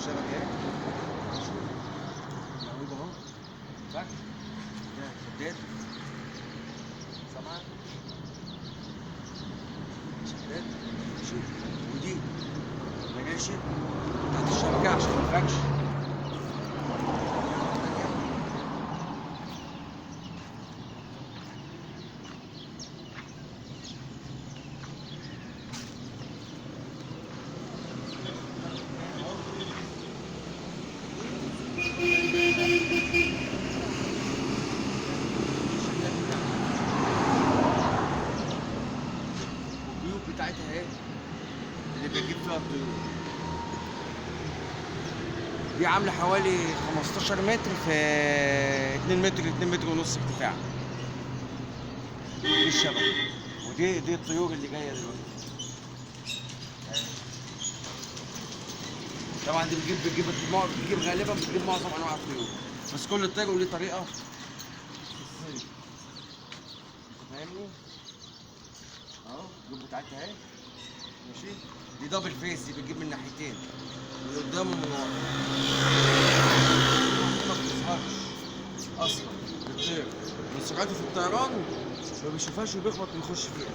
الشبكة اهي. شوف العود اهو. فك ده شداد. سامعة؟ شداد. شوف ودي مناشف بتاعت الشبكة عشان متفكش. والجيوب بتاعتها اهي اللي بيجيب فيها الطيور. دي عاملة حوالي 15 متر في 2 متر 2 متر ونص ارتفاع. دي الشبكة ودي الطيور اللي جاية دلوقتي. طبعا دي بتجيب غالبا بتجيب معظم انواع الطيور، بس كل طير وليه طريقة في الصيد. فاهمني؟ اهو الجيوب بتاعتها اهي. ماشي. دي دبل فيس، دي بتجيب من ناحيتين، من قدام ومن ورا. ما بتظهرش اصلا للطير، من سرعته في الطيران ما بيشوفهاش وبيخبط ويخش فيها.